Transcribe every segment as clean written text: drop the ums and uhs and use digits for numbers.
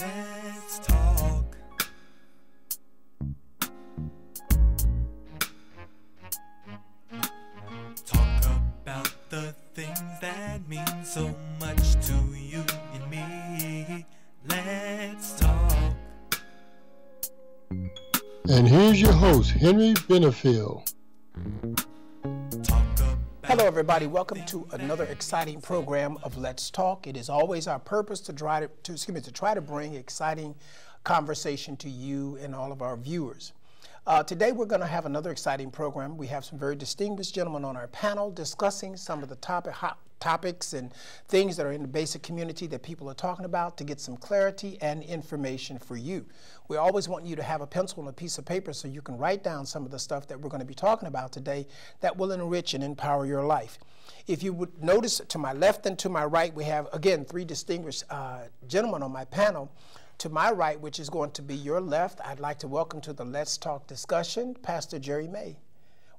Let's talk. Talk about the things that mean so much to you and me. Let's talk. And here's your host, Henry Benefield. Hello, everybody. Welcome to another exciting program of Let's Talk. It is always our purpose to try to bring exciting conversation to you and all of our viewers. Today, we're going to have another exciting program. We have some very distinguished gentlemen on our panel discussing some of the hot topics and things that are in the basic community that people are talking about to get some clarity and information for you. We always want you to have a pencil and a piece of paper so you can write down some of the stuff that we're going to be talking about today that will enrich and empower your life. If you would notice, to my left and to my right, we have, again, three distinguished gentlemen on my panel. To my right, which is going to be your left, I'd like to welcome to the Let's Talk discussion, Pastor Jerry May.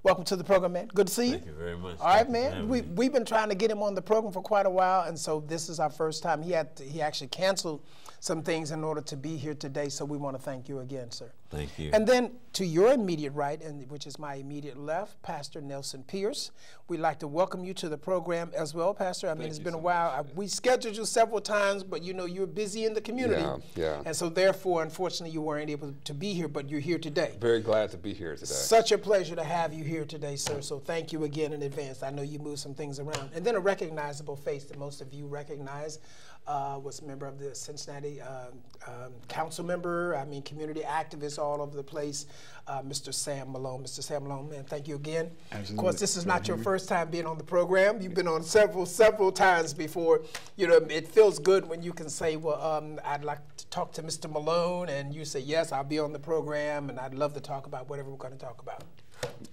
Welcome to the program, man. Good to see you. Thank you very much. All right, man. We've been trying to get him on the program for quite a while, and so this is our first time. He actually canceled some things in order to be here today, so we want to thank you again, sir. Thank you. And then to your immediate right, and which is my immediate left, Pastor Nelson Pierce. We'd like to welcome you to the program as well, Pastor. I mean, it's been a while. We scheduled you several times, but you know you're busy in the community. Yeah. And so therefore, unfortunately, you weren't able to be here, but you're here today. Very glad to be here today. Such a pleasure to have you here today, sir. So thank you again in advance. I know you moved some things around. And then a recognizable face that most of you recognize was a member of the Cincinnati council member, community activist all over the place, Mr. Sam Malone. Mr. Sam Malone, man, thank you again. Absolutely. Of course, this is not your first time being on the program. You've been on several times before. You know, it feels good when you can say, well, I'd like to talk to Mr. Malone, and you say, yes, I'll be on the program, and I'd love to talk about whatever we're going to talk about.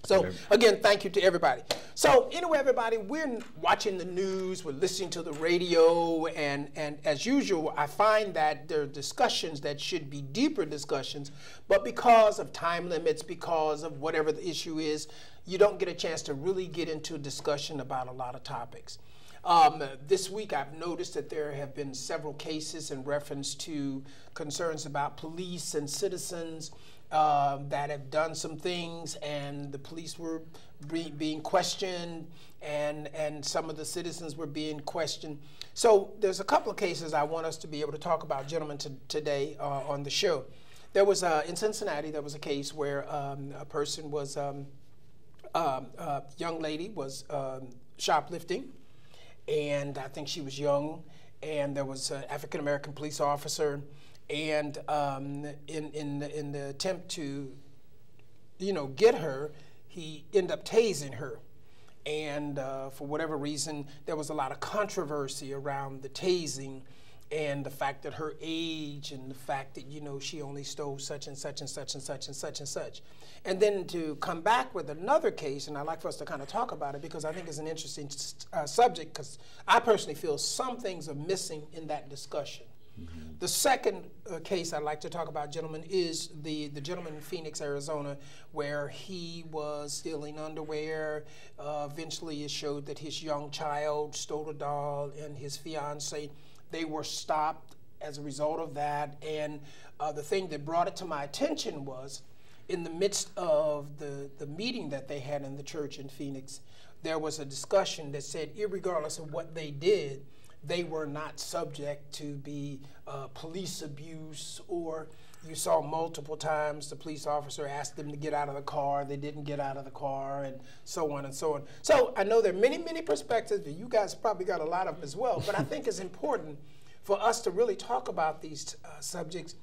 So, again, thank you to everybody. So, anyway, everybody, we're watching the news, we're listening to the radio, and as usual, I find that there are discussions that should be deeper discussions, but because of time limits, because of whatever the issue is, you don't get a chance to really get into a discussion about a lot of topics. This week, I've noticed that there have been several cases in reference to concerns about police and citizens that have done some things, and the police were being questioned, and some of the citizens were being questioned. So there's a couple of cases I want us to be able to talk about, gentlemen, today on the show. There was, in Cincinnati, there was a case where a person was, a young lady was shoplifting, and I think she was young, and there was an African-American police officer. And in the attempt to, get her, he ended up tasing her. And for whatever reason, there was a lot of controversy around the tasing and the fact that her age and the fact that, she only stole such and such and such and such and such and such. And then to come back with another case, and I'd like for us to kind of talk about it because I think it's an interesting subject, because I personally feel some things are missing in that discussion. Mm-hmm. The second case I'd like to talk about, gentlemen, is the gentleman in Phoenix, Arizona, where he was stealing underwear. Eventually, it showed that his young child stole a doll, and his fiance, they were stopped as a result of that. And the thing that brought it to my attention was, in the midst of the meeting that they had in the church in Phoenix, there was a discussion that said, irregardless of what they did, they were not subject to be police abuse, or you saw multiple times the police officer asked them to get out of the car, they didn't get out of the car, and so on and so on. So I know there are many, many perspectives, and you guys probably got a lot of them as well, but I think it's important for us to really talk about these subjects,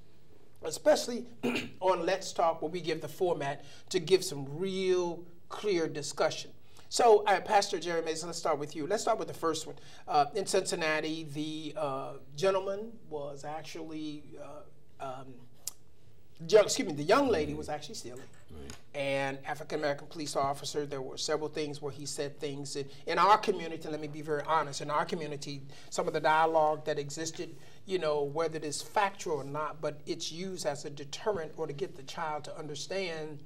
especially on Let's Talk, where we give the format to give some real clear discussion. So, Pastor Jerry Mason, let's start with you. Let's start with the first one. In Cincinnati, the gentleman was actually, the young lady was actually stealing. Right. And African-American police officer, there were several things where he said things. In our community, let me be very honest, in our community, some of the dialogue that existed, whether it is factual or not, but it's used as a deterrent or to get the child to understand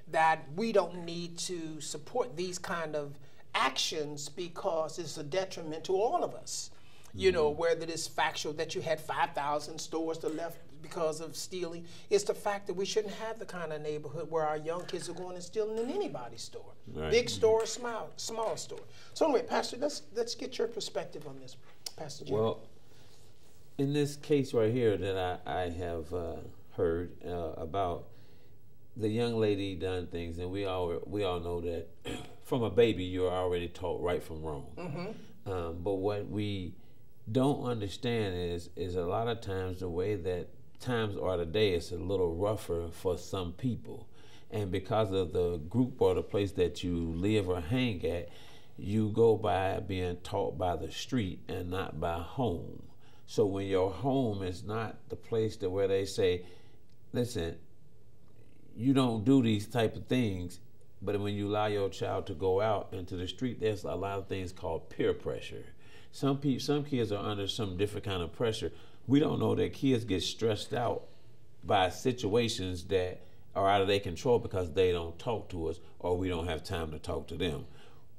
that we don't need to support these kind of actions because it's a detriment to all of us. you know, whether it is factual that you had 5,000 stores to left because of stealing. It's the fact that we shouldn't have the kind of neighborhood where our young kids are going and stealing in anybody's store, big store, small store. So anyway, Pastor, let's get your perspective on this, Pastor Jerry. Well, in this case right here that I have heard about, the young lady done things, and we all know that from a baby you're already taught right from wrong. But what we don't understand is a lot of times the way that times are today, it's a little rougher for some people, and because of the group or the place that you live or hang at, you go by being taught by the street and not by home. So when your home is not the place to where they say, listen, you don't do these type of things, but when you allow your child to go out into the street, there's a lot of things called peer pressure. Some kids are under some different kind of pressure. We don't know that kids get stressed out by situations that are out of their control because they don't talk to us or we don't have time to talk to them.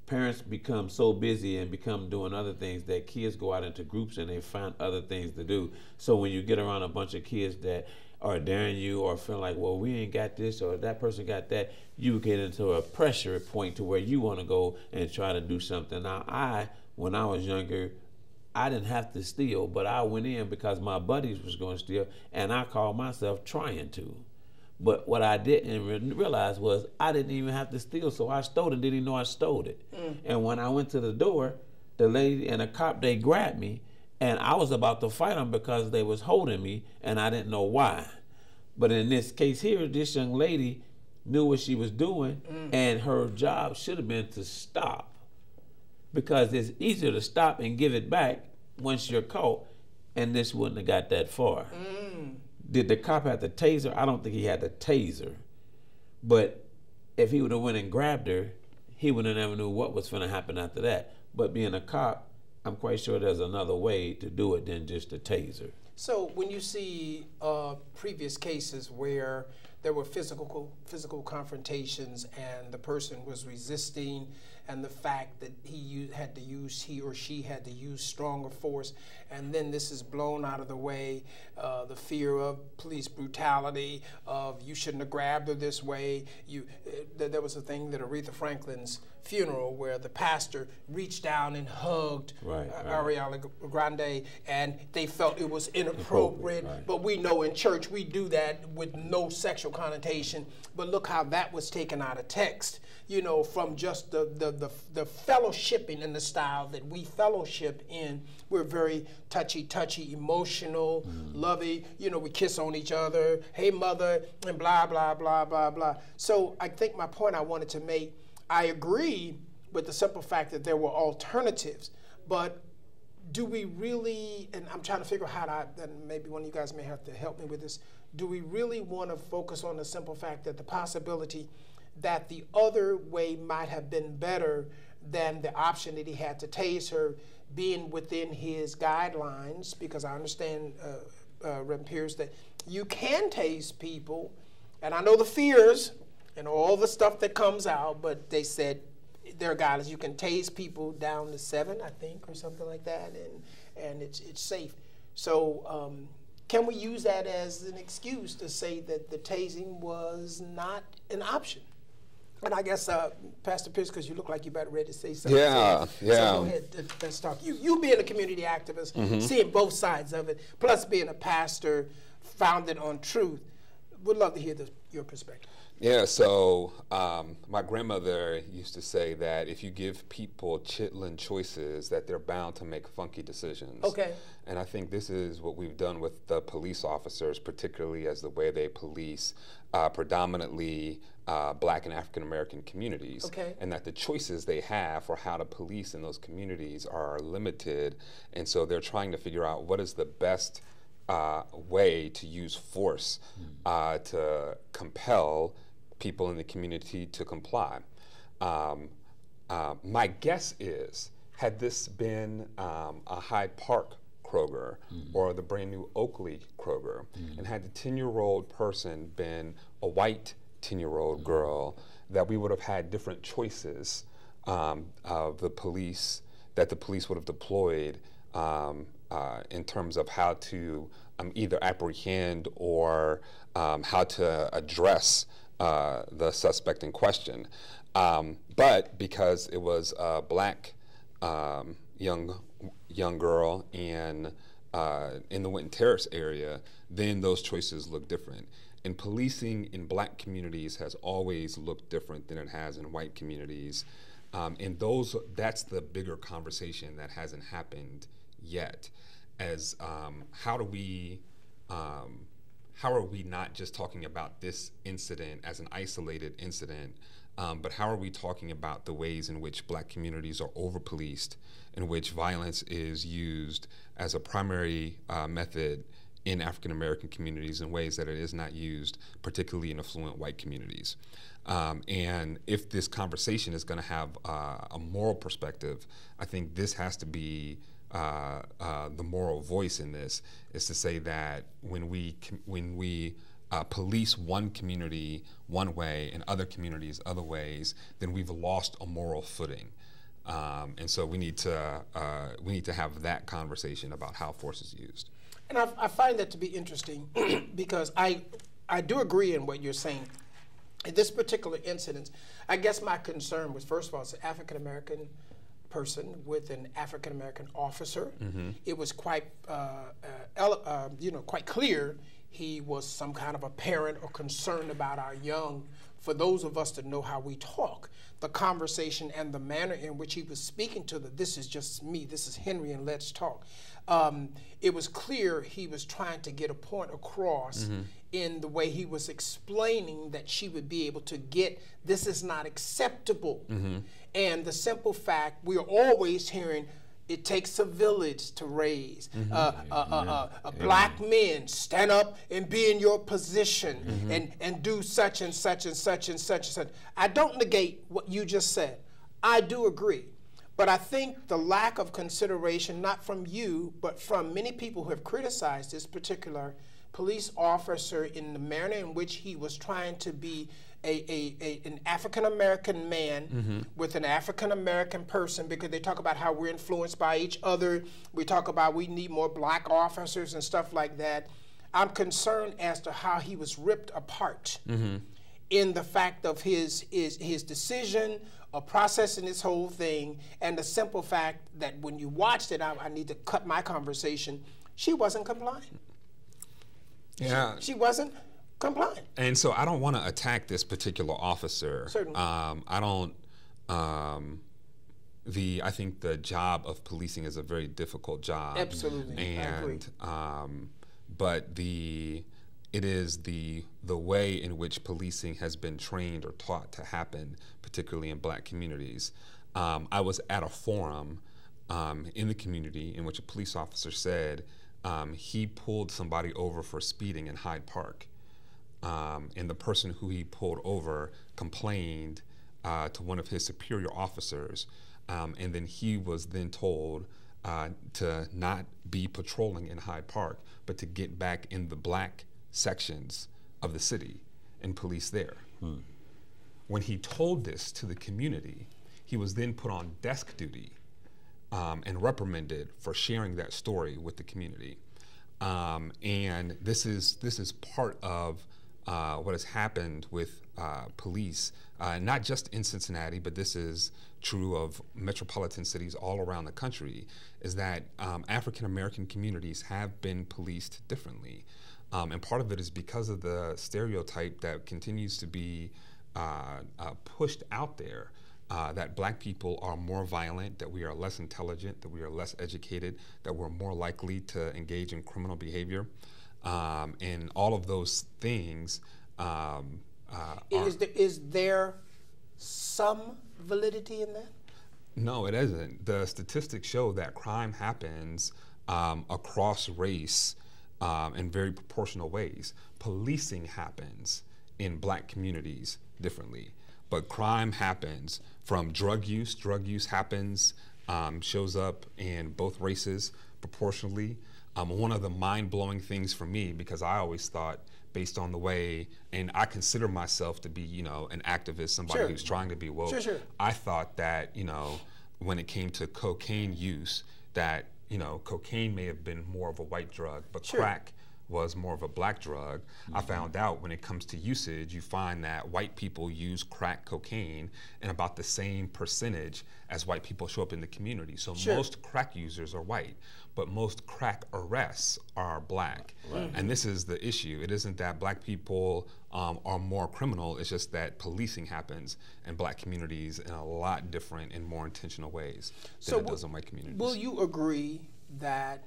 Parents become so busy and become doing other things that kids go out into groups and they find other things to do. So when you get around a bunch of kids that are daring you or feel like, well, we ain't got this or that person got that, you get into a pressure point to where you want to go and try to do something. Now, when I was younger, I didn't have to steal, but I went in because my buddies was going to steal, and I called myself trying to. But what I didn't realize was I didn't even have to steal, so I stole it, didn't even know I stole it. And when I went to the door, the lady and the cop, they grabbed me, and I was about to fight them because they was holding me, and I didn't know why. But in this case here, this young lady knew what she was doing, and her job should have been to stop, because it's easier to stop and give it back once you're caught, and this wouldn't have got that far. Did the cop have the taser? I don't think he had the taser. But if he would have went and grabbed her, he would have never knew what was going to happen after that. But being a cop, I'm quite sure there's another way to do it than just a taser. So when you see previous cases where there were physical confrontations and the person was resisting, and the fact that he or she had to use stronger force, and then this is blown out of the way, the fear of police brutality, of you shouldn't have grabbed her this way. There was a thing at Aretha Franklin's funeral where the pastor reached down and hugged Ariana Grande, and they felt it was inappropriate. But we know in church we do that with no sexual connotation. But look how that was taken out of text, you know, from just the fellowshipping in the style that we fellowship in. We're very touchy, emotional, lovey. You know, we kiss on each other. Hey, mother, and blah, blah, blah, blah, blah. So I think my point I wanted to make, I agree with the simple fact that there were alternatives, but do we really, and I'm trying to figure out how to, and maybe one of you guys may have to help me with this, do we really want to focus on the simple fact that the possibility that the other way might have been better than the option that he had to tase her, being within his guidelines? Because I understand, Reverend Pierce, that you can tase people, and I know the fears and all the stuff that comes out, but they said there are guidelines. You can tase people down to 7, I think, or something like that, and it's safe. So can we use that as an excuse to say that the tasing was not an option? And I guess, Pastor Pierce, because you look like you're about ready to say something. Yeah. So go ahead, let's talk. You being a community activist, seeing both sides of it, plus being a pastor founded on truth, would love to hear your perspective. Yeah, so my grandmother used to say that if you give people chitlin choices, that they're bound to make funky decisions. Okay. And I think this is what we've done with the police officers, particularly as the way they police predominantly Black and African American communities. Okay. And that the choices they have for how to police in those communities are limited. And so they're trying to figure out what is the best way to use force to compel people in the community to comply. My guess is, had this been a Hyde Park Kroger or the brand new Oakley Kroger, and had the 10-year-old person been a white 10-year-old girl, that we would have had different choices of the police, that the police would have deployed in terms of how to either apprehend or how to address the suspect in question. But because it was a black young girl and in the Winton Terrace area, then those choices look different. And policing in black communities has always looked different than it has in white communities. And that's the bigger conversation that hasn't happened yet. As how are we not just talking about this incident as an isolated incident, but how are we talking about the ways in which black communities are over-policed, in which violence is used as a primary method in African American communities in ways that it is not used, particularly in affluent white communities. And if this conversation is going to have a moral perspective, I think this has to be the moral voice in this, is to say that when we police one community one way and other communities other ways, then we've lost a moral footing. And so we need to have that conversation about how force is used. And I find that to be interesting because I do agree in what you're saying. In this particular incident, I guess my concern was, first of all, it's an African-American person with an African-American officer. Mm-hmm. It was quite, quite clear he was some kind of a parent or concerned about our young. For those of us that know how we talk, the conversation and the manner in which he was speaking to them, this is just me, this is Henry, and let's talk. It was clear he was trying to get a point across mm-hmm. in the way he was explaining that she would be able to get, this is not acceptable. Mm-hmm. And the simple fact, we are always hearing, it takes a village to raise. Mm-hmm. Black men, stand up and be in your position mm-hmm. and do such and such and such and such and such. I don't negate what you just said. I do agree. But I think the lack of consideration, not from you, but from many people who have criticized this particular police officer in the manner in which he was trying to be an African-American man mm-hmm. with an African-American person, because they talk about how we're influenced by each other. We talk about we need more black officers and stuff like that. I'm concerned as to how he was ripped apart mm-hmm. in the fact of his decision of processing this whole thing, and the simple fact that when you watched it, I need to cut my conversation, she wasn't complying. Yeah. She wasn't complying. And so I don't want to attack this particular officer. Certainly. I don't, I think the job of policing is a very difficult job. Absolutely. And, but it is the way in which policing has been trained or taught to happen, particularly in black communities. I was at a forum in the community in which a police officer said he pulled somebody over for speeding in Hyde Park. And the person who he pulled over complained to one of his superior officers, and then he was then told to not be patrolling in Hyde Park, but to get back in the black sections of the city and police there. When he told this to the community, he was then put on desk duty and reprimanded for sharing that story with the community. And this is part of what has happened with police, not just in Cincinnati, but this is true of metropolitan cities all around the country, is that African American communities have been policed differently. And part of it is because of the stereotype that continues to be pushed out there, that black people are more violent, that we are less intelligent, that we are less educated, that we're more likely to engage in criminal behavior. And all of those things Is there some validity in that? No, it isn't. The statistics show that crime happens across race in very proportional ways. Policing happens in black communities differently, but crime happens from drug use. Drug use happens, shows up in both races proportionally. One of the mind-blowing things for me, because I always thought, based on the way, and I consider myself to be, an activist, somebody Sure. who's trying to be woke. Sure. I thought that, when it came to cocaine use, that cocaine may have been more of a white drug, but Sure. crack was more of a black drug. I found out when it comes to usage, you find that white people use crack cocaine in about the same percentage as white people show up in the community. So Sure. most crack users are white, but most crack arrests are black. And this is the issue. It isn't that black people are more criminal, it's just that policing happens in black communities in a lot different and more intentional ways than it does in white communities. Will you agree that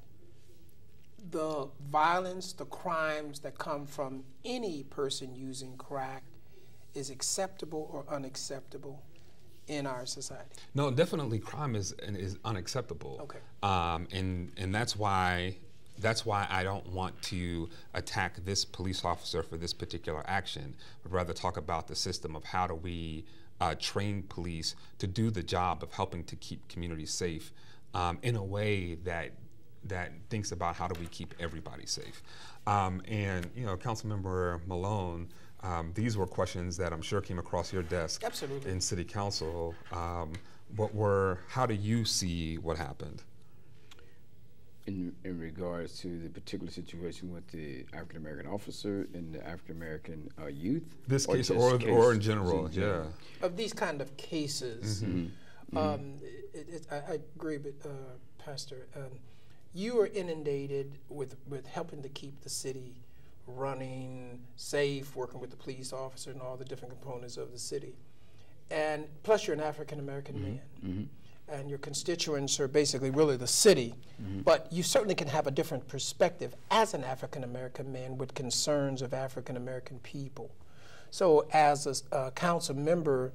the violence, the crimes that come from any person using crack is acceptable or unacceptable in our society? No, definitely crime is unacceptable. Okay. And that's why I don't want to attack this police officer for this particular action, but rather talk about the system of how do we train police to do the job of helping to keep communities safe in a way that thinks about how do we keep everybody safe. And Councilmember Malone, these were questions that I'm sure came across your desk. Absolutely. In City Council. How do you see what happened? In regards to the particular situation with the African American officer and the African American youth? This case, just or in general, yeah. Of these kind of cases, I agree with Pastor. You are inundated with helping to keep the city running safe, working with the police officer and all the different components of the city. And plus you're an African American man. And your constituents are basically really the city. But you certainly can have a different perspective as an African American man with concerns of African American people. So as a council member,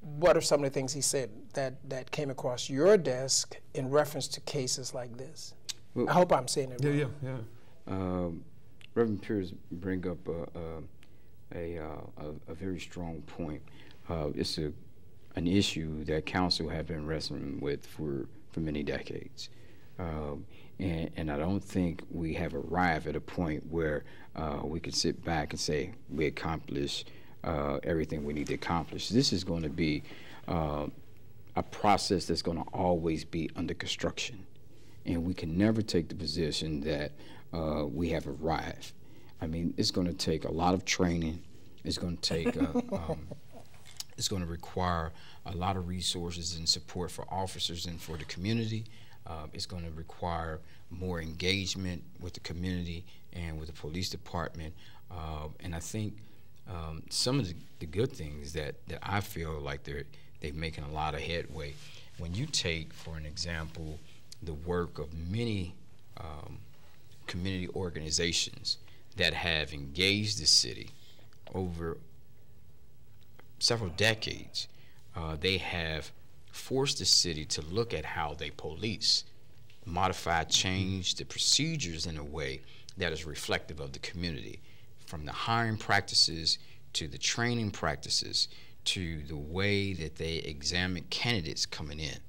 what are some of the things he said that came across your desk in reference to cases like this? Well, I hope I'm saying it right. Yeah. Reverend Pierce bring up a very strong point. It's an issue that council have been wrestling with for many decades. And I don't think we have arrived at a point where we could sit back and say we accomplished everything we need to accomplish. This is going to be a process that's going to always be under construction. And we can never take the position that we have arrived. I mean, it's going to take a lot of training. It's going to take, it's going to require a lot of resources and support for officers and for the community. It's going to require more engagement with the community and with the police department. And I think some of the good things that I feel like they're making a lot of headway. When you take, for an example, the work of many community organizations that have engaged the city over several decades, they have forced the city to look at how they police, modify, change the procedures in a way that is reflective of the community, from the hiring practices to the training practices to the way that they examine candidates coming in,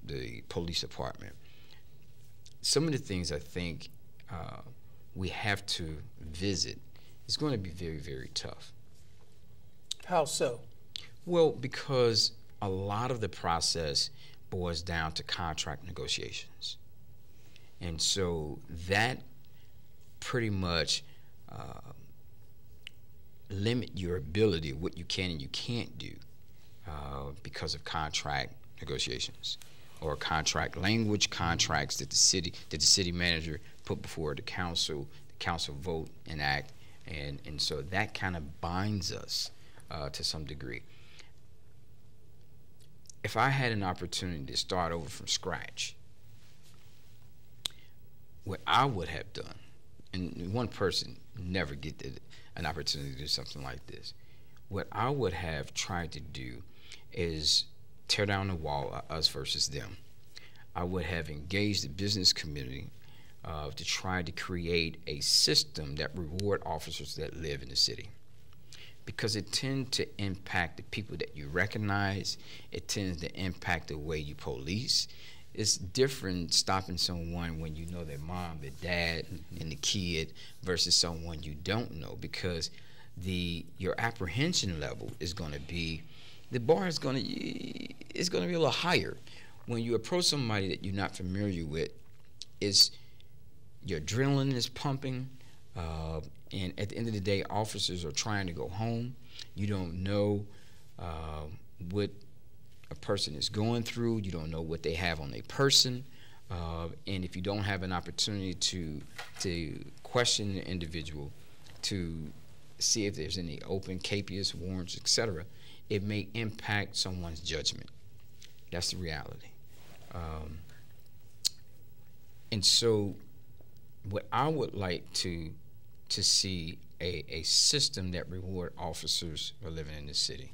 the police department. Some of the things I think we have to visit is going to be very, very tough. How so? Well, because a lot of the process boils down to contract negotiations. And so that pretty much limit your ability, what you can and you can't do because of contract negotiations or contract language, contracts that the city manager put before the council vote and act, and so that kind of binds us to some degree. If I had an opportunity to start over from scratch, what I would have done, and one person never get an opportunity to do something like this, what I would have tried to do is tear down the wall, us versus them. I would have engaged the business community to try to create a system that reward officers that live in the city, because it tends to impact the people that you recognize. It tends to impact the way you police. It's different stopping someone when you know their mom, their dad, and the kid versus someone you don't know, because your apprehension level is going to be, the bar is going to be a little higher when you approach somebody that you're not familiar with, your adrenaline is pumping, and at the end of the day, officers are trying to go home. You don't know what a person is going through. You don't know what they have on their person, and if you don't have an opportunity to question the individual, to see if there's any open capious warrants, etc., it may impact someone's judgment. That's the reality. And so what I would like to see a system that reward officers for living in this city.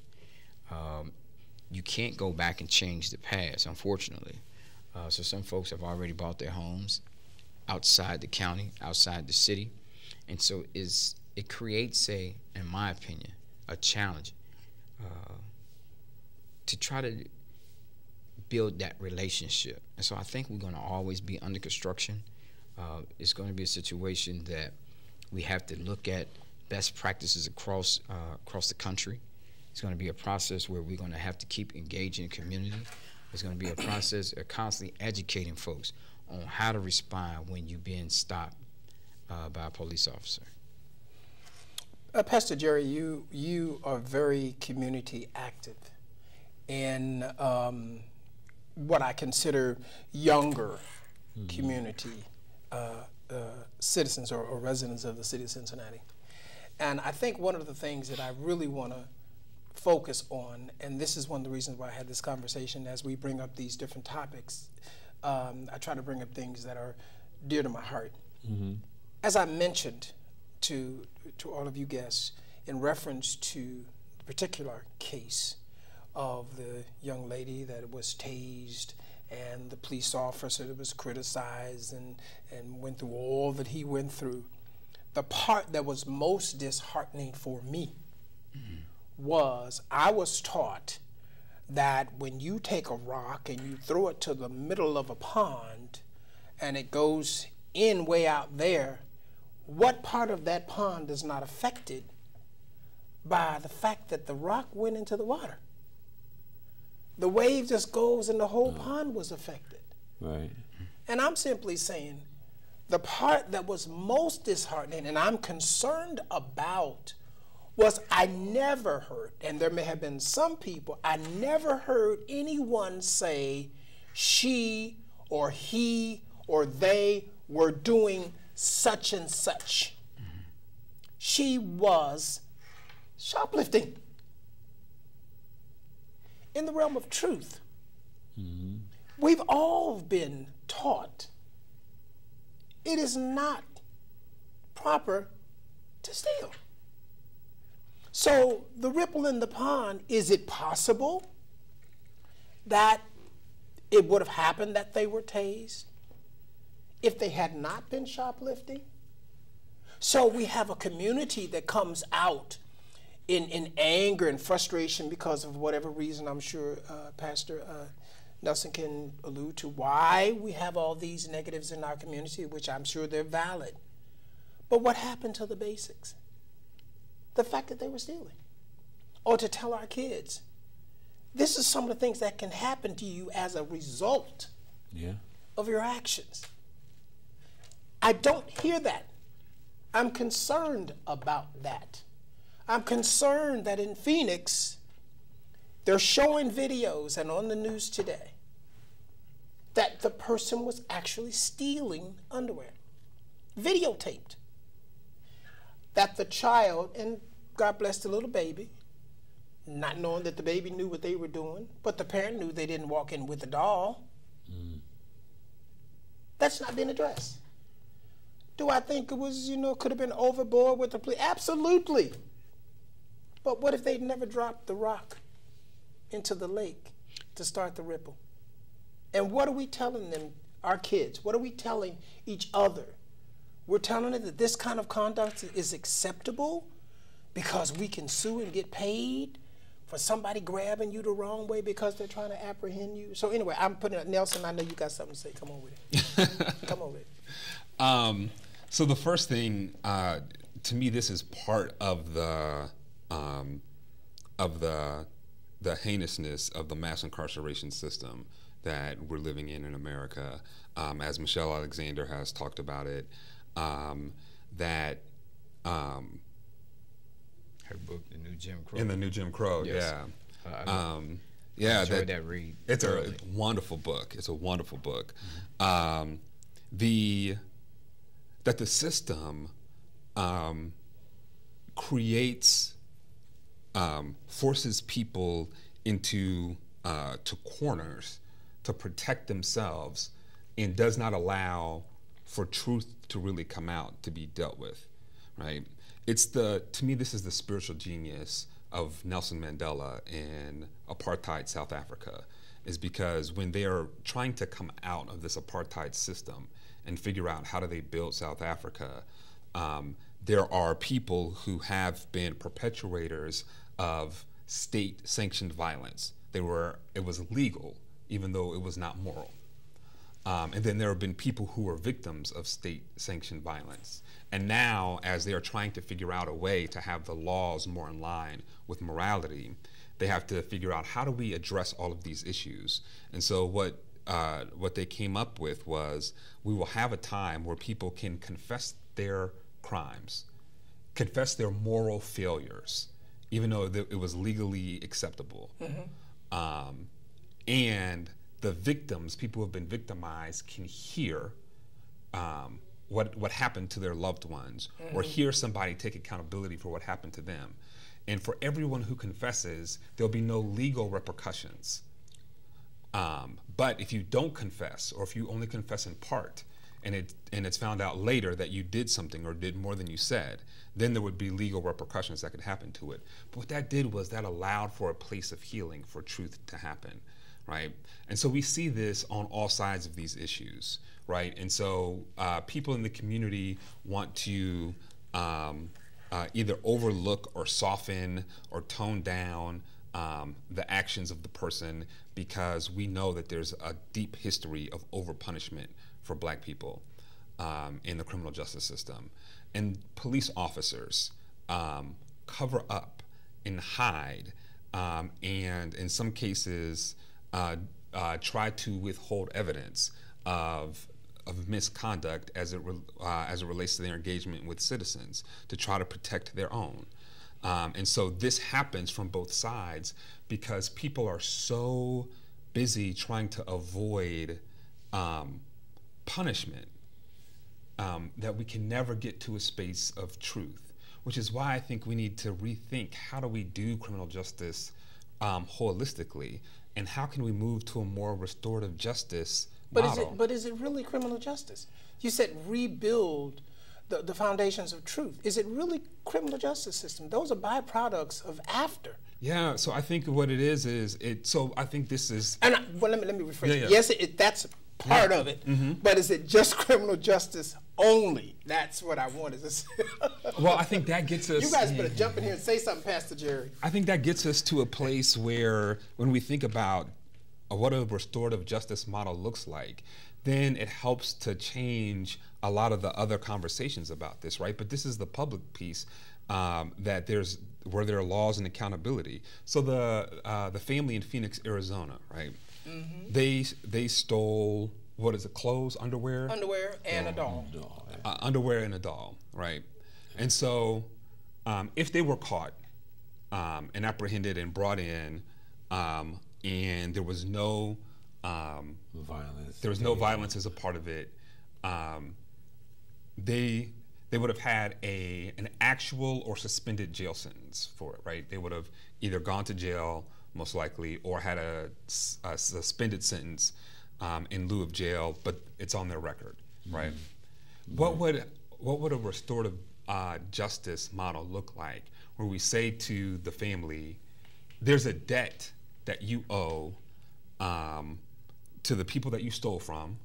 You can't go back and change the past, unfortunately. So some folks have already bought their homes outside the county, outside the city. And so it creates in my opinion, a challenge to try to build that relationship. And so I think we're going to always be under construction. It's going to be a situation that we have to look at best practices across the country. It's going to be a process where we're going to have to keep engaging the community. It's going to be a process of constantly educating folks on how to respond when you're being stopped by a police officer. Pastor Jerry, you are very community active in what I consider younger community citizens or residents of the city of Cincinnati. And I think one of the things that I really want to focus on, and this is one of the reasons why I had this conversation as we bring up these different topics, I try to bring up things that are dear to my heart. Mm-hmm. As I mentioned to all of you guests in reference to the particular case of the young lady that was tased and the police officer that was criticized and went through all that he went through, the part that was most disheartening for me was I was taught that when you take a rock and you throw it to the middle of a pond and it goes in way out there, what part of that pond is not affected by the fact that the rock went into the water? The wave just goes and the whole pond was affected. Right. And I'm simply saying the part that was most disheartening and I'm concerned about was I never heard, and there may have been some people, I never heard anyone say she or he or they were doing such and such. Mm-hmm. She was shoplifting. In the realm of truth, mm-hmm. we've all been taught it is not proper to steal. So the ripple in the pond, is it possible that it would have happened that they were tased if they had not been shoplifting? So we have a community that comes out in anger and frustration because of whatever reason. I'm sure Pastor Nelson can allude to why we have all these negatives in our community, which I'm sure they're valid. But what happened to the basics? The fact that they were stealing. Or to tell our kids, this is some of the things that can happen to you as a result of your actions. I don't hear that. I'm concerned about that. I'm concerned that in Phoenix, they're showing videos and on the news today that the person was actually stealing underwear, videotaped. That the child, and God bless the little baby, not knowing that the baby knew what they were doing, but the parent knew they didn't walk in with a doll. Mm. That's not being addressed. Do I think it was, could have been overboard with the police? Absolutely. But what if they'd never dropped the rock into the lake to start the ripple? And what are we telling them, our kids? What are we telling each other? We're telling them that this kind of conduct is acceptable because we can sue and get paid for somebody grabbing you the wrong way because they're trying to apprehend you. So anyway, I'm putting it, Nelson, I know you got something to say. Come on with it. Come on with it. So the first thing, to me, this is part of the heinousness of the mass incarceration system that we're living in America. As Michelle Alexander has talked about it, that Her book, The New Jim Crow. in the New Jim Crow, Yes. yeah. I enjoyed that read. It's a thoroughly. wonderful book. It's a wonderful book. Mm-hmm. That the system creates, forces people into to corners to protect themselves, and does not allow for truth to really come out to be dealt with, right? To me, this is the spiritual genius of Nelson Mandela in apartheid South Africa, is because when they are trying to come out of this apartheid system and figure out how do they build South Africa, there are people who have been perpetuators of state-sanctioned violence. It was legal, even though it was not moral. And then there have been people who were victims of state-sanctioned violence. And now, as they are trying to figure out a way to have the laws more in line with morality, they have to figure out, how do we address all of these issues? And so what they came up with was, we will have a time where people can confess their crimes, confess their moral failures, even though it was legally acceptable. And the victims, people who have been victimized, can hear what happened to their loved ones, or hear somebody take accountability for what happened to them. And for everyone who confesses, there'll be no legal repercussions. But if you don't confess, or if you only confess in part, and it's found out later that you did something or did more than you said, then there would be legal repercussions that could happen to it. But what that did was that allowed for a place of healing, for truth to happen, right? And so we see this on all sides of these issues, right? And so people in the community want to either overlook or soften or tone down the actions of the person, because we know that there's a deep history of overpunishment for Black people in the criminal justice system. And police officers cover up and hide, and in some cases try to withhold evidence of misconduct as it relates to their engagement with citizens, to try to protect their own. And so this happens from both sides, because people are so busy trying to avoid punishment that we can never get to a space of truth, which is why I think we need to rethink, how do we do criminal justice holistically, and how can we move to a more restorative justice model? But is it really criminal justice? You said rebuild the foundations of truth. Is it really criminal justice system? Those are byproducts of after. Yeah, so I think what it is so I think this is... And well, let me rephrase it. Yeah. Yes, that's part of it, but is it just criminal justice only? That's what I wanted to say. Well, I think that gets us... You guys better jump in here and say something, Pastor Jerry. I think that gets us to a place where, when we think about what a restorative justice model looks like, then it helps to change a lot of the other conversations about this, right? But this is the public piece, that where there are laws and accountability. So the family in Phoenix, Arizona, right? They stole, what is it, clothes, underwear? Underwear and a doll. Underwear and a doll, right? And so if they were caught and apprehended and brought in, and there was no Violence. there was no violence as a part of it, they would have had an actual or suspended jail sentence for it, right? They would have either gone to jail, most likely, or had a suspended sentence in lieu of jail, but it's on their record, right? What would a restorative justice model look like, where we say to the family, there's a debt that you owe to the people that you stole from,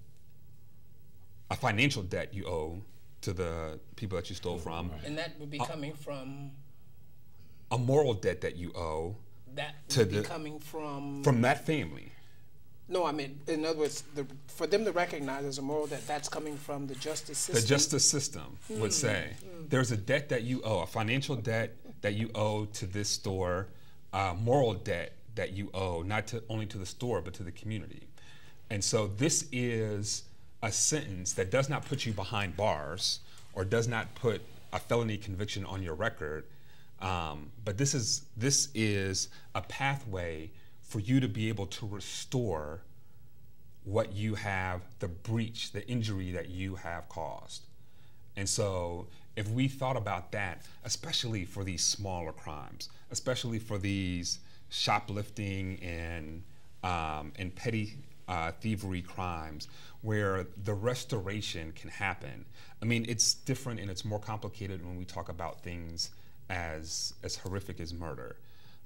a financial debt you owe to the people that you stole from, And that would be coming from... a moral debt that you owe That to would be coming from that family. No, I mean, in other words, for them to recognize as a moral debt, that's coming from the justice system. The justice system would say, there's a debt that you owe, a financial debt that you owe to this store, moral debt that you owe, not only to the store, but to the community. And so this is a sentence that does not put you behind bars or does not put a felony conviction on your record, but this is a pathway for you to be able to restore what you have, the breach, the injury that you have caused. And so if we thought about that, especially for these smaller crimes, especially for these shoplifting and petty thievery crimes, where the restoration can happen. I mean, it's different and it's more complicated when we talk about things as horrific as murder.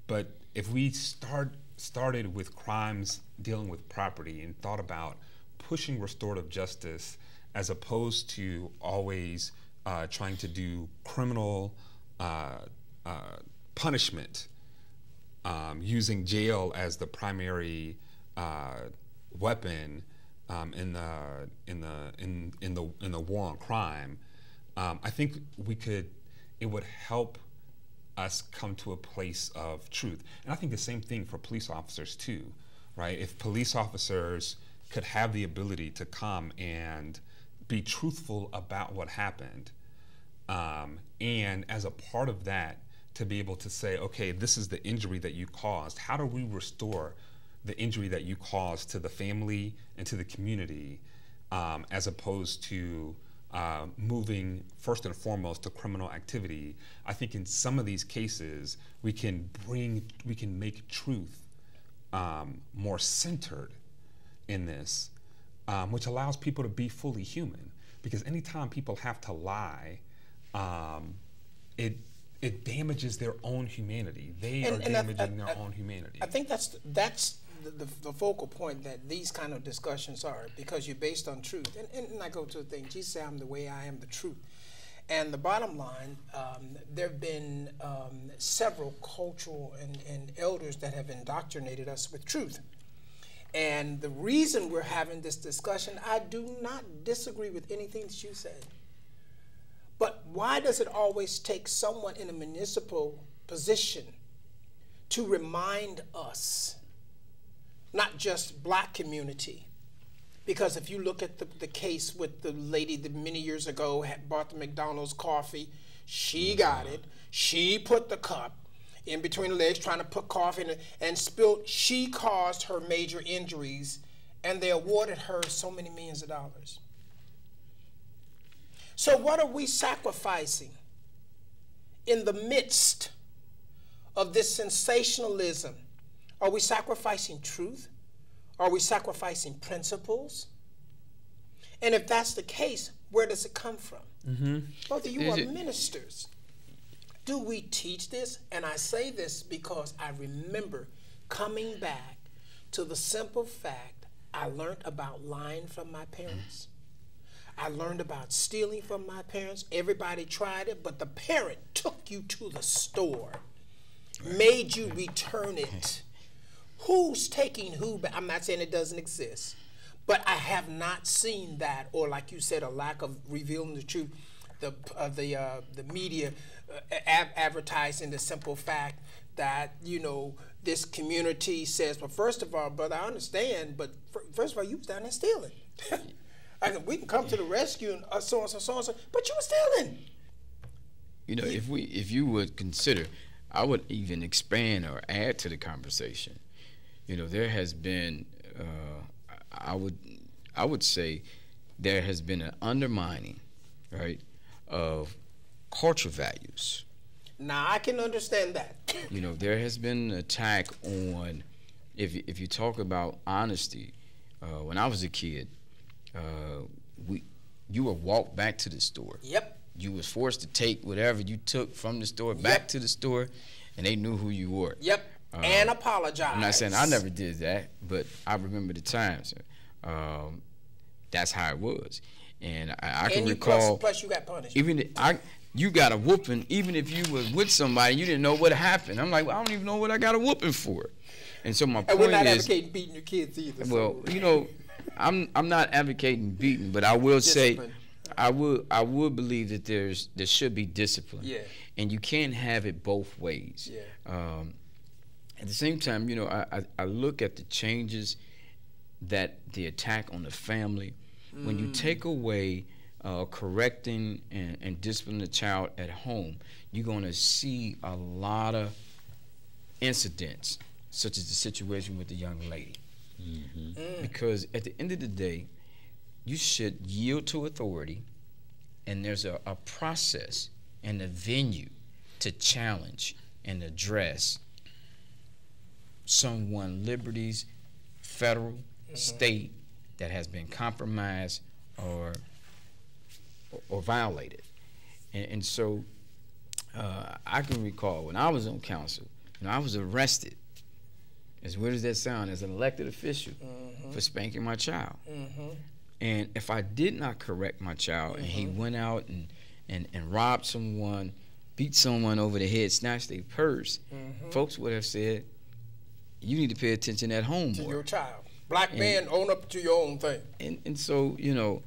But if we started with crimes dealing with property and thought about pushing restorative justice as opposed to always trying to do criminal punishment, using jail as the primary weapon in the war on crime, I think it would help us come to a place of truth. And I think the same thing for police officers too, right? If police officers could have the ability to come and be truthful about what happened, and as a part of that, to be able to say, okay, this is the injury that you caused. How do we restore the injury that you caused to the family and to the community, as opposed to moving first and foremost to criminal activity? I think in some of these cases, we can make truth more centered in this, which allows people to be fully human. Because anytime people have to lie, it damages their own humanity. They are damaging their own humanity. I think that's the focal point that these kind of discussions are, because you're based on truth. And I go to the thing, Jesus said, I'm the way, I am the truth. And the bottom line, there have been several cultural and elders that have indoctrinated us with truth. And the reason we're having this discussion, I do not disagree with anything that you said. But why does it always take someone in a municipal position to remind us, not just black community? Because if you look at the case with the lady that many years ago had bought the McDonald's coffee, she got it. She put the cup in between the legs trying to put coffee in it and spilled. She caused her major injuries, and they awarded her so many millions of dollars. So what are we sacrificing in the midst of this sensationalism? Are we sacrificing truth? Are we sacrificing principles? And if that's the case, where does it come from? Mm-hmm. Both of you are ministers. Do we teach this? And I say this because I remember coming back to the simple fact I learned about lying from my parents. I learned about stealing from my parents. Everybody tried it, but the parent took you to the store, made you return it. Who's taking who back? I'm not saying it doesn't exist, but I have not seen that, or like you said, a lack of revealing the truth. The media advertising the simple fact that, you know, this community says, well, first of all, brother, I understand, but first of all, you was down there stealing. We can come to the rescue and so and so, but you were stealing. You know, if you would consider, I would even expand or add to the conversation. You know, there has been, I would say, there has been an undermining, right, of culture values. Now I can understand that. You know, there has been an attack on, if you talk about honesty, when I was a kid, you would walk back to the store. Yep. You was forced to take whatever you took from the store back to the store, and they knew who you were. Yep. And apologize. I'm not saying I never did that, but I remember the times. That's how it was, and I can recall. Plus you got punished. You got a whooping, even if you was with somebody, you didn't know what happened. I'm like, well, I don't even know what I got a whooping for. And so my point is, we're not advocating beating your kids either. Well, you know, I'm not advocating beating, but I will say, I would believe that there should be discipline. Yeah. And you can't have it both ways. Yeah. At the same time, you know, I look at the changes that the attack on the family, when you take away correcting and disciplining the child at home, you're going to see a lot of incidents, such as the situation with the young lady. Because at the end of the day, you should yield to authority, and there's a process and a venue to challenge and address someone's liberties, federal, state, that has been compromised or violated. And so I can recall when I was on council, I was arrested, as weird as that sounds, as an elected official for spanking my child. And if I did not correct my child and he went out and robbed someone, beat someone over the head, snatched their purse, folks would have said, you need to pay attention at home to more. your child. Black man, own up to your own thing. And so, you know,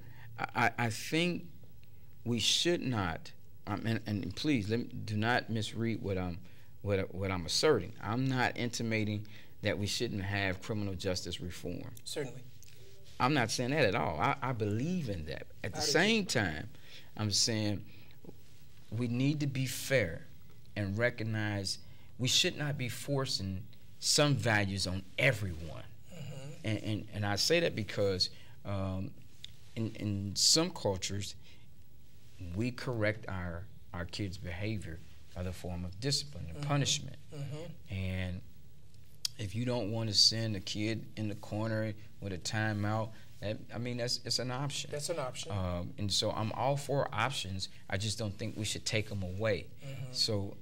I think we should not, and please do not misread what I'm asserting. I'm not intimating that we shouldn't have criminal justice reform. Certainly. I'm not saying that at all. I believe in that. At the same time, I'm saying we need to be fair and recognize we should not be forcing some values on everyone. And I say that because in some cultures, we correct our kids' behavior by the form of discipline and punishment. And if you don't want to send a kid in the corner with a timeout, it's an option. That's an option. And so I'm all for options. I just don't think we should take them away. So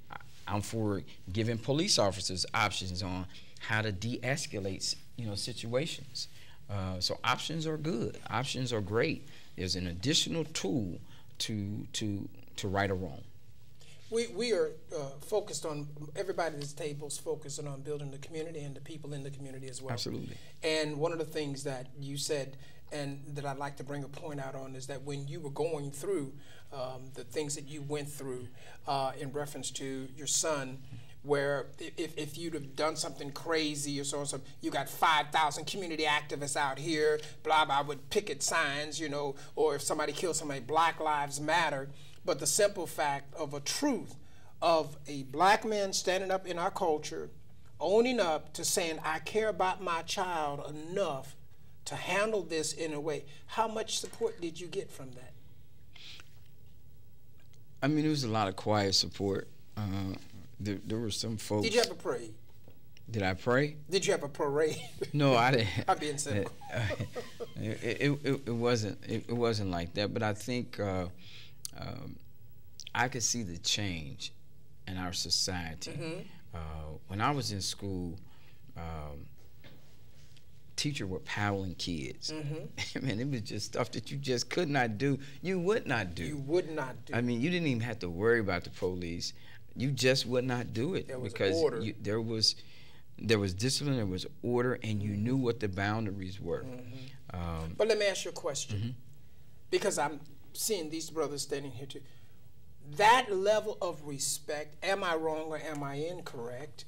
I'm for giving police officers options on how to de-escalate, situations. So options are good. Options are great. There's an additional tool to right or wrong. We are focused on, everybody at this table is focusing on building the community and the people in the community as well. Absolutely. And one of the things that you said, and that I'd like to bring a point out on, is that when you were going through the things that you went through in reference to your son, where if you'd have done something crazy or so, you got 5,000 community activists out here, blah, blah, with picket signs, or if somebody kills somebody, Black Lives Matter. But the simple fact of a truth of a black man standing up in our culture, owning up to saying, I care about my child enough to handle this in a way. How much support did you get from that? I mean, there was a lot of quiet support. There were some folks. Did you have a parade? Did I pray? Did you have a parade? No, I didn't. I'm being cynical. It wasn't like that. But I think I could see the change in our society. When I was in school, teachers were paddling kids. Man, it was just stuff that you just could not do. You would not do. You would not do. I mean, you didn't even have to worry about the police. You just would not do it. There was because order. There was discipline, there was order, and you knew what the boundaries were. But let me ask you a question, because I'm seeing these brothers standing here too. That level of respect, am I wrong or am I incorrect?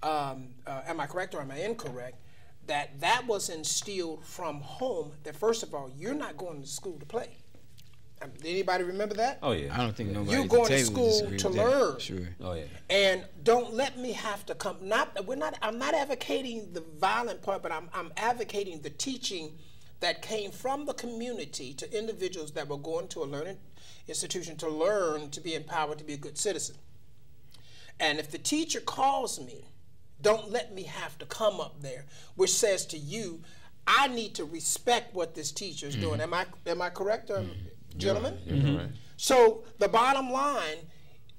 Am I correct or am I incorrect? That was instilled from home, that first of all, you're not going to school to play. Anybody remember that? Oh, yeah. I don't think nobody You're at the going to table school disagree to with that. learn. Sure. Oh, yeah. And don't let me have to come. I'm not advocating the violent part, but I'm advocating the teaching that came from the community to individuals that were going to a learning institution to learn to be empowered to be a good citizen. And if the teacher calls me, don't let me have to come up there, which says to you, I need to respect what this teacher is doing. Am I correct, gentlemen? Right. So the bottom line,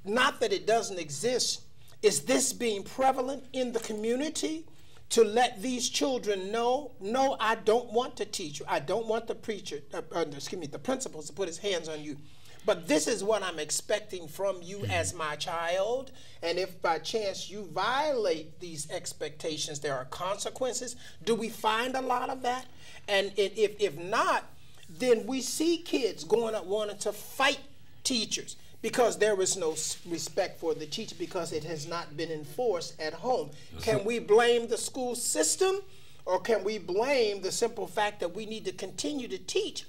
not that it doesn't exist, is this being prevalent in the community to let these children know, no, I don't want to teach you. I don't want the the principal to put his hands on you. But this is what I'm expecting from you as my child. And if by chance you violate these expectations, there are consequences. Do we find a lot of that? And if not, then we see kids going up wanting to fight teachers because there is no respect for the teacher because it has not been enforced at home. Can we blame the school system, or can we blame the simple fact that we need to continue to teach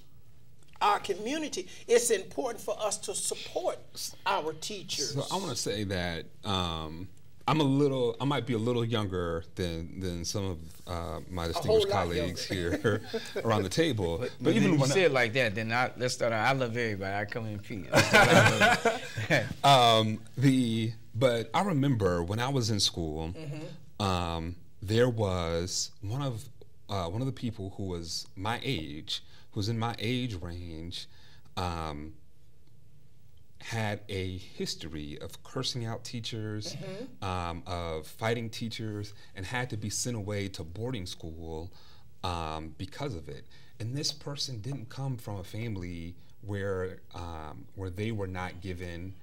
our community? It's important for us to support our teachers. So I want to say that I might be a little younger than some of my distinguished colleagues here around the table. But even when you say it like that, then let's start. I love everybody. I come in peace. But I remember when I was in school, there was one of the people who was my age, who was in my age range, had a history of cursing out teachers, of fighting teachers, and had to be sent away to boarding school because of it. And this person didn't come from a family where they were not given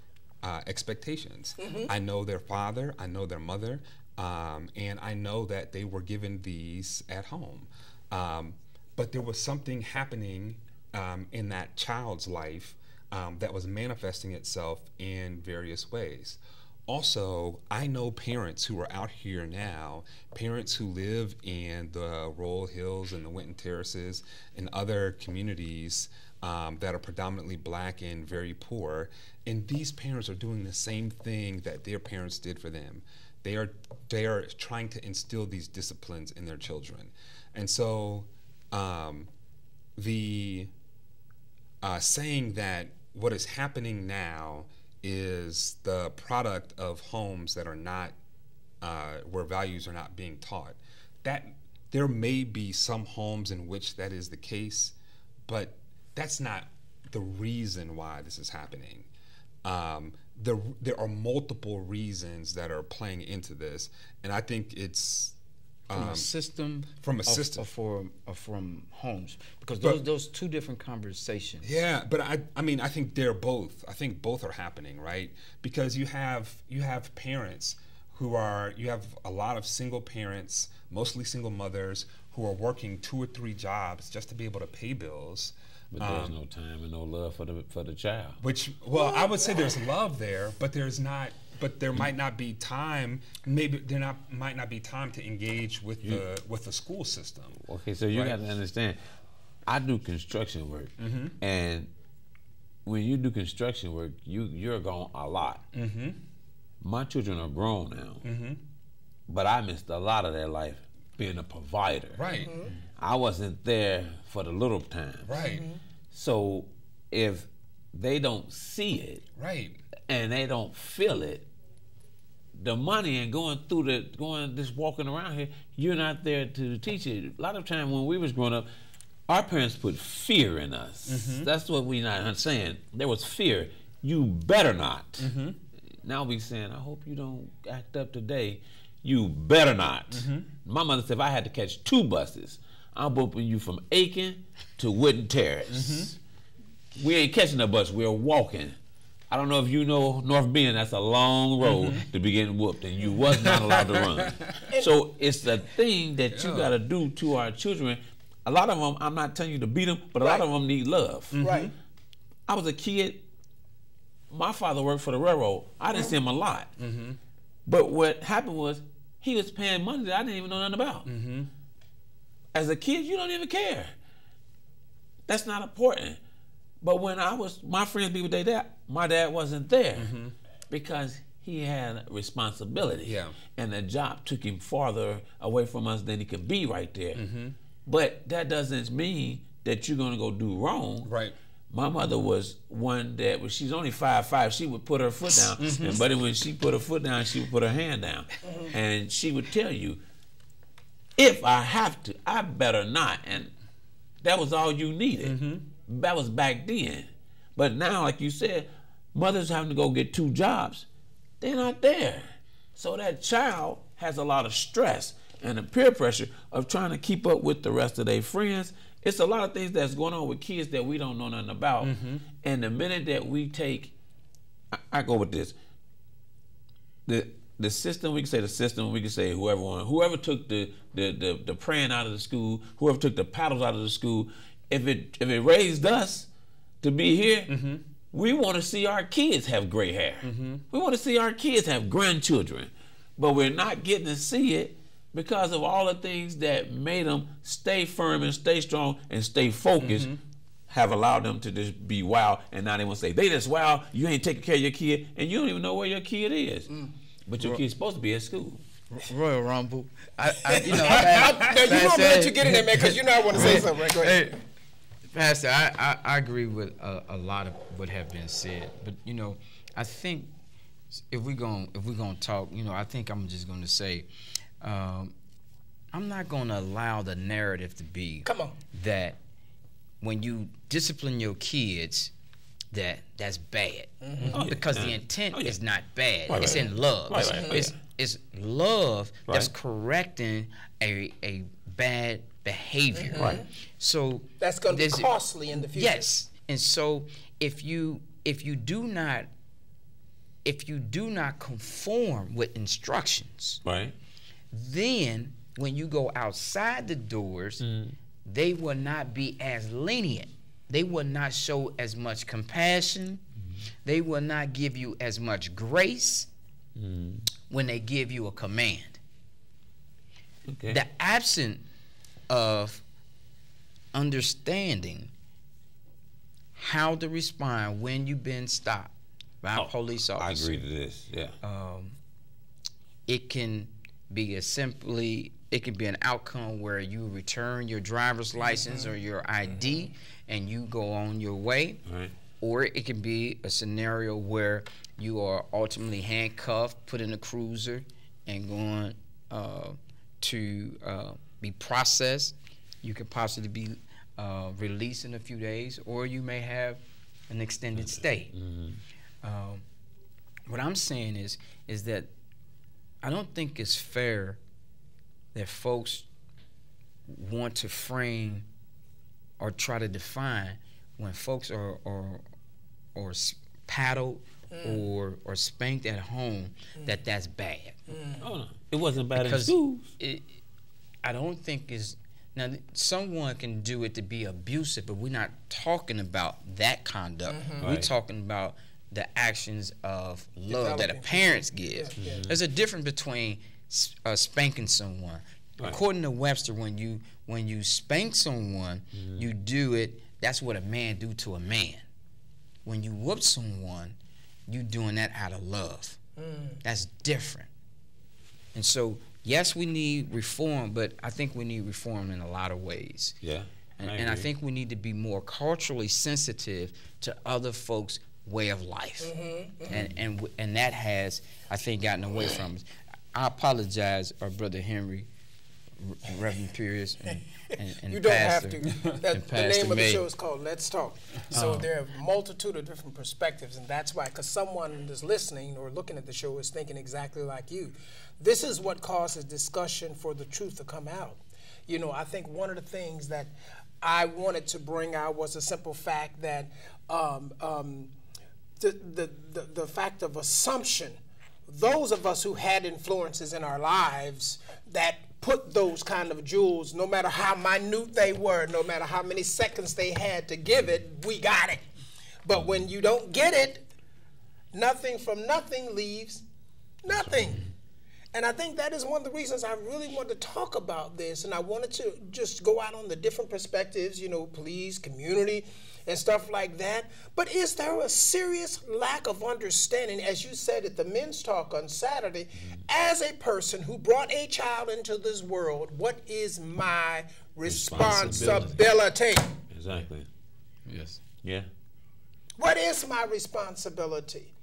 expectations. I know their father, I know their mother, and I know that they were given these at home. But there was something happening in that child's life that was manifesting itself in various ways. Also, I know parents who are out here now, parents who live in the Royal Hills and the Winton Terraces and other communities that are predominantly black and very poor, and these parents are doing the same thing that their parents did for them. They are trying to instill these disciplines in their children. And so saying that what is happening now is the product of homes that are not, where values are not being taught. That there may be some homes in which that is the case, but that's not the reason why this is happening. There are multiple reasons that are playing into this, and I think it's from a system, from homes, because those two different conversations. Yeah, but I mean I think they're both. I think both are happening, right? Because you have parents who are, you have a lot of single parents, mostly single mothers, who are working 2 or 3 jobs just to be able to pay bills. But there's no time and no love for the child. Which, well, I would say there's love there, but there's not. But there might not be time. Maybe might not be time to engage with the school system. Okay, so you got to understand. I do construction work, and when you do construction work, you're gone a lot. My children are grown now, but I missed a lot of their life being a provider. Right. I wasn't there for the little times. Right. So if they don't see it, right, and they don't feel it, the money and just walking around here, you're not there to teach it. A lot of time when we was growing up, our parents put fear in us. That's what we not saying. There was fear. You better not. Now we saying, I hope you don't act up today. You better not. My mother said if I had to catch 2 buses, I'm bumping you from Aiken to Winton Terrace. We ain't catching a bus, we're walking. I don't know if you know North Bend, that's a long road to be getting whooped, and you was not allowed to run. So it's the thing that you gotta do to our children. A lot of them, I'm not telling you to beat them, but a lot of them need love. Right. I was a kid, my father worked for the railroad. I didn't see him a lot. But what happened was, he was paying money that I didn't even know nothing about. As a kid, you don't even care. That's not important. But when my friends be with their dad, my dad wasn't there because he had responsibility. Yeah. And the job took him farther away from us than he could be right there. But that doesn't mean that you're gonna go do wrong. Right. My mother was one that, she's only 5'5", she would put her foot down. But when she put her foot down, she would put her hand down. And she would tell you, if I have to, I better not. And that was all you needed. That was back then. But now, like you said, mothers having to go get 2 jobs, they're not there. So that child has a lot of stress and the peer pressure of trying to keep up with the rest of their friends. It's a lot of things that's going on with kids that we don't know nothing about. And the minute that we take, I go with this, the system, we can say the system, we can say whoever took the praying out of the school, whoever took the paddles out of the school, if it raised us to be here, we want to see our kids have gray hair. We want to see our kids have grandchildren, but we're not getting to see it because of all the things that made them stay firm and stay strong and stay focused, have allowed them to just be wild. And now they want to say, they just wild, you ain't taking care of your kid, and you don't even know where your kid is. But your kid's supposed to be at school. Royal Rumble. Now, you know I'm gonna let you get in there, man, because you know I want to say something. Right? Go ahead. Hey, Pastor, I agree with a lot of what have been said, but you know, I think if we're gonna talk, you know, I think I'm just gonna say, I'm not gonna allow the narrative to be that when you discipline your kids, that's bad, because the intent is not bad. It's in love. It's love that's correcting a bad behavior. So that's going to be costly in the future. Yes, and so if you do not conform with instructions, then when you go outside the doors, they will not be as lenient. They will not show as much compassion. They will not give you as much grace when they give you a command. The absence of understanding how to respond when you've been stopped by a police officer. I agree to this, it can be it can be an outcome where you return your driver's license or your ID and you go on your way. Or it can be a scenario where you are ultimately handcuffed, put in a cruiser, and going to be processed. You could possibly be released in a few days, or you may have an extended stay. What I'm saying is that I don't think it's fair that folks want to frame or try to define when folks are paddled or spanked at home that's bad. Oh no, it wasn't bad in schools. I don't think is now someone can do it to be abusive, but we're not talking about that conduct. We're talking about the actions of love that a parents give. There's a difference between spanking someone. According to Webster, when you spank someone, you do it. That's what a man do to a man. When you whoop someone, you doing that out of love. That's different. And so, yes, we need reform, but I think we need reform in a lot of ways. And I think we need to be more culturally sensitive to other folks' way of life. And that has, I think, gotten away from us. I apologize, our brother Henry, Reverend Pierce, and you don't Pastor, have to. The name of the show is called Let's Talk. So there are a multitude of different perspectives, and that's why, because someone that's listening or looking at the show is thinking exactly like you. This is what causes discussion for the truth to come out. You know, I think one of the things that I wanted to bring out was a simple fact that the fact of assumption. Those of us who had influences in our lives that put those kind of jewels, no matter how minute they were, no matter how many seconds they had to give it, we got it. But when you don't get it, nothing from nothing leaves nothing. And I think that is one of the reasons I really wanted to talk about this, and I wanted to just go out on the different perspectives, you know, police, community, and stuff like that. But is there a serious lack of understanding, as you said at the men's talk on Saturday, as a person who brought a child into this world, what is my responsibility? Exactly. Yes. Yeah. What is my responsibility?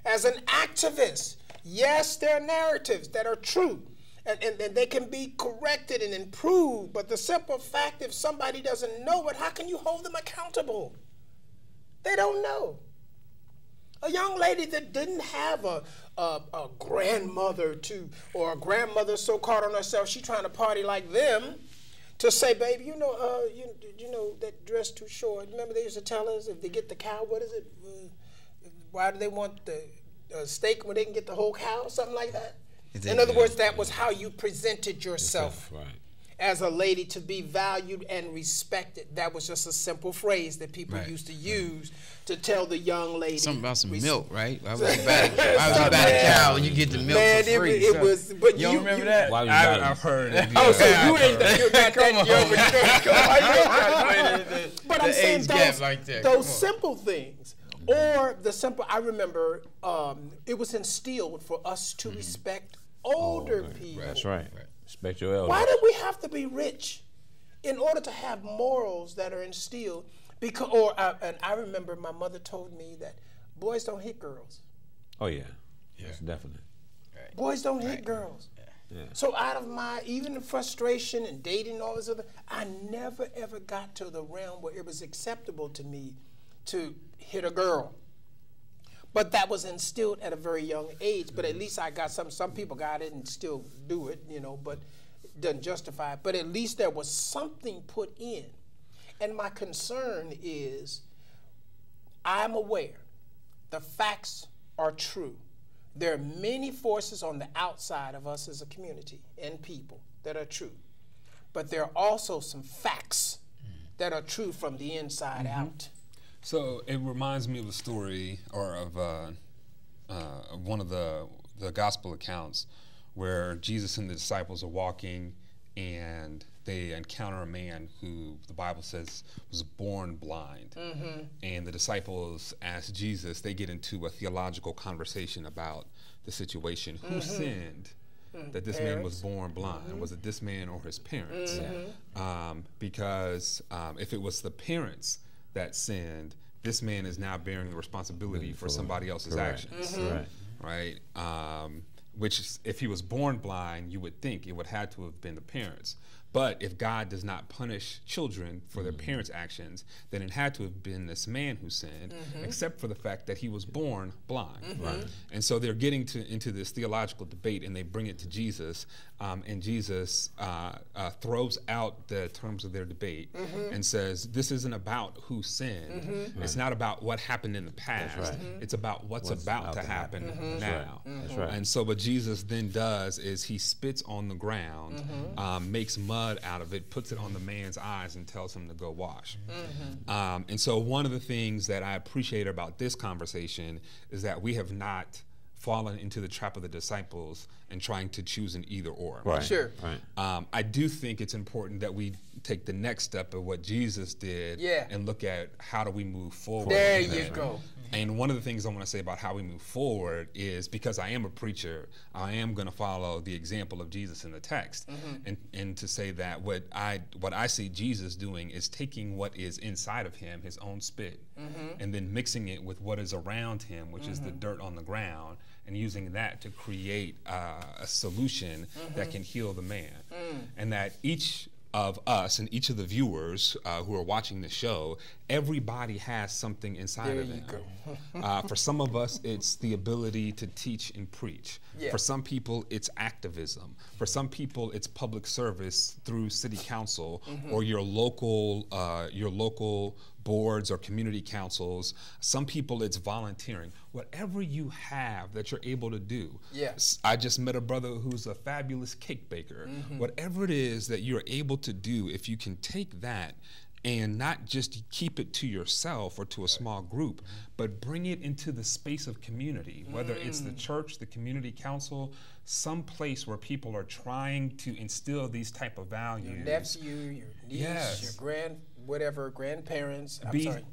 As an activist, yes, there are narratives that are true, and they can be corrected and improved, but the simple fact, if somebody doesn't know it, how can you hold them accountable? They don't know. A young lady that didn't have a grandmother or a grandmother so caught on herself, she trying to party like them, to say, baby, you know that dress too short. Remember they used to tell us if they get the cow, what is it? Why do they want the steak when they can get the whole cow? Something like that. In other words, that was how you presented yourself. Right. as a lady to be valued and respected. That was just a simple phrase that people used to use to tell the young lady. Something about some milk, right? Why was you buy a cow and you get the milk for free? It was, but you don't remember that? Why I've heard it. Oh, so you ain't got that young. But I'm saying those simple things. Or the simple, I remember it was instilled for us to respect older people. That's right. Respect your elders. Why do we have to be rich in order to have morals that are instilled? Because, and I remember my mother told me that boys don't hit girls. Oh yeah, yes, definitely. Right. Boys don't hit girls. Yeah. So out of my even the frustration and dating and all this other, I never ever got to the realm where it was acceptable to me to hit a girl. But that was instilled at a very young age. But at least I got some people got it and still do it, you know, but it doesn't justify it. But at least there was something put in. And my concern is, I'm aware the facts are true. There are many forces on the outside of us as a community and people that are true. But there are also some facts that are true from the inside out. So it reminds me of a story, or of one of the gospel accounts, where Jesus and the disciples are walking, and they encounter a man who the Bible says was born blind. And the disciples ask Jesus, they get into a theological conversation about the situation. Who sinned that this man was born blind? Was it this man or his parents? Because if it was the parents that sinned, this man is now bearing the responsibility for somebody else's actions. Right? Which, if he was born blind, you would think it would have to have been the parents. But if God does not punish children for their parents' actions, then it had to have been this man who sinned, except for the fact that he was born blind. Right? And so they're getting into this theological debate, and they bring it to Jesus, and Jesus throws out the terms of their debate and says, this isn't about who sinned. It's not about what happened in the past. It's about what's about to happen now. That's right. And so what Jesus then does is he spits on the ground, makes mud out of it, puts it on the man's eyes, and tells him to go wash. And so one of the things that I appreciate about this conversation is that we have not fallen into the trap of the disciples and trying to choose an either or. Right. Sure. Right. I do think it's important that we take the next step of what Jesus did and look at how do we move forward. There you go. And one of the things I want to say about how we move forward is, because I am a preacher, I am going to follow the example of Jesus in the text, and to say that what I see Jesus doing is taking what is inside of him, his own spit, and then mixing it with what is around him, which is the dirt on the ground, and using that to create a solution that can heal the man. And that each of us and each of the viewers who are watching the show, everybody has something inside of them. For some of us, it's the ability to teach and preach. For some people, it's activism. For some people, it's public service through city council or your local boards or community councils. Some people, it's volunteering. Whatever you have that you're able to do. I just met a brother who's a fabulous cake baker. Whatever it is that you're able to do, if you can take that and not just keep it to yourself or to a small group, but bring it into the space of community, whether it's the church, the community council, some place where people are trying to instill these type of values. Your nephew, your niece, your grandparents.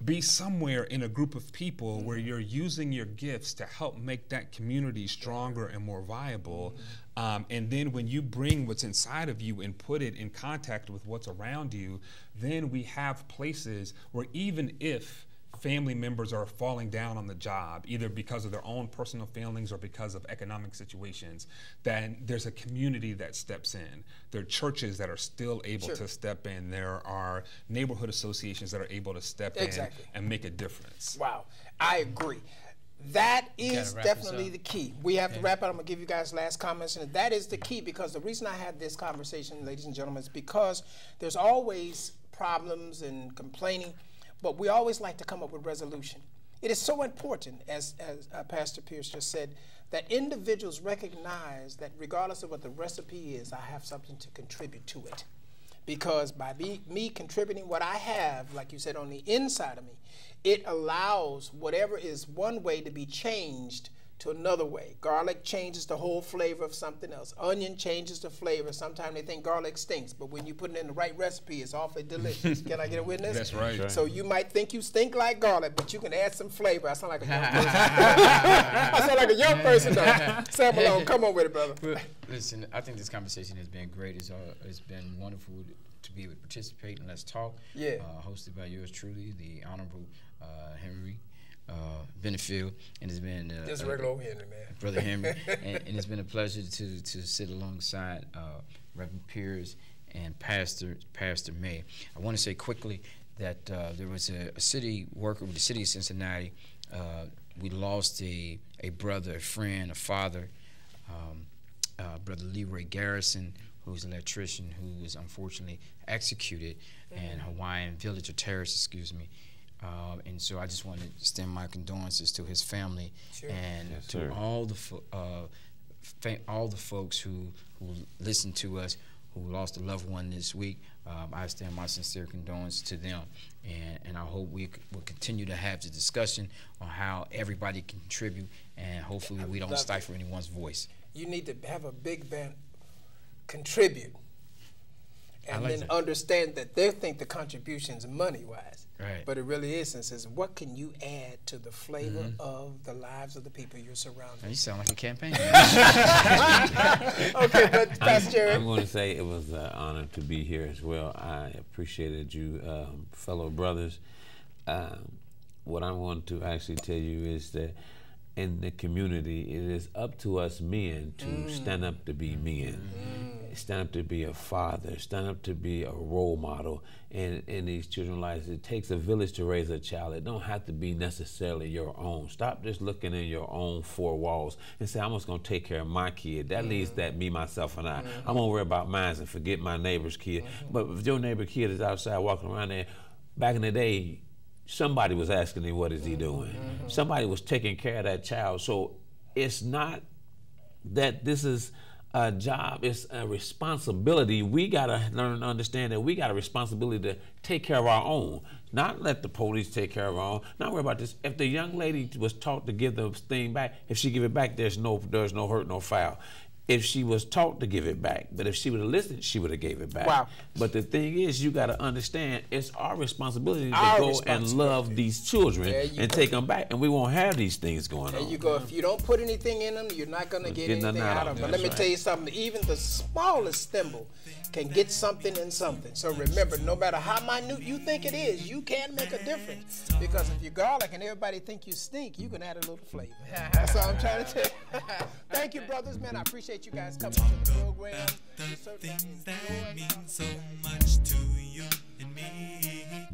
Be somewhere in a group of people where you're using your gifts to help make that community stronger and more viable. And then when you bring what's inside of you and put it in contact with what's around you, then we have places where even if family members are falling down on the job, either because of their own personal failings or because of economic situations, then there's a community that steps in. There are churches that are still able to step in. There are neighborhood associations that are able to step in and make a difference. Wow, I agree. That is definitely the key. We have to wrap it. I'm going to give you guys last comments, and that is the key, because the reason I had this conversation, ladies and gentlemen, is because there's always problems and complaining, but we always like to come up with resolution. It is so important, as Pastor Pierce just said, that individuals recognize that regardless of what the recipe is, I have something to contribute to it. because by me contributing what I have, like you said, on the inside of me, it allows whatever is one way to be changed to another way. Garlic changes the whole flavor of something else. Onion changes the flavor. Sometimes they think garlic stinks, but when you put it in the right recipe, it's awfully delicious. Can I get a witness? That's right. So you might think you stink like garlic, but you can add some flavor. I sound like a young person. I sound like a young person, though. Sam Malone, come on with it, brother. Well, listen, I think this conversation has been great. It's been wonderful to be able to participate in Let's Talk. Yeah. Hosted by yours truly, the Honorable Henry Benefield, and it's been Just regular old Henry, man. Brother Henry, and it's been a pleasure to sit alongside Reverend Piers and Pastor May. I want to say quickly that there was a city worker with the city of Cincinnati. We lost a brother, a friend, a father, Brother Leroy Garrison, who's an electrician who was unfortunately executed in Hawaiian Village, or terrorist, excuse me. And so I just want to extend my condolences to his family and to all the folks who listened to us, who lost a loved one this week. I extend my sincere condolences to them, and I hope we will continue to have the discussion on how everybody can contribute, and hopefully we don't stifle anyone's voice. You need to have a big band contribute, and then understand that they think the contribution's money-wise. Right. But it really is, and says, what can you add to the flavor of the lives of the people you're surrounded You with? sound like a campaign. Okay, but Pastor Jerry. I'm going to say it was an honor to be here as well. I appreciated you, fellow brothers. What I want to actually tell you is that in the community, it is up to us men to stand up to be men. Stand up to be a father, stand up to be a role model in these children's lives. It takes a village to raise a child. It don't have to be necessarily your own. Stop just looking in your own four walls and say, I'm just gonna take care of my kid. That leaves that me, myself, and I. I'm gonna worry about mine and forget my neighbor's kid. But if your neighbor kid is outside walking around there, back in the day, somebody was asking him, what is he doing? Somebody was taking care of that child. So it's not that this is a job, it's a responsibility. We gotta learn and understand that we got a responsibility to take care of our own, not let the police take care of our own. Not worry about this. If the young lady was taught to give the thing back, if she give it back, there's no hurt, no foul. If she was taught to give it back, but if she would have listened, she would have gave it back. Wow. But the thing is, you got to understand, it's our responsibility to go and love these children and take them back, and we won't have these things going on. There you go. If you don't put anything in them, you're not going to get anything out of them. But let me tell you something. Even the smallest thimble can get something in something. So remember, no matter how minute you think it is, you can make a difference. Because if you're garlic and everybody think you stink, you can add a little flavor. That's all I'm trying to tell you. Thank you, brothers, man. I appreciate you guys coming to the program. The things that mean so much to you and me.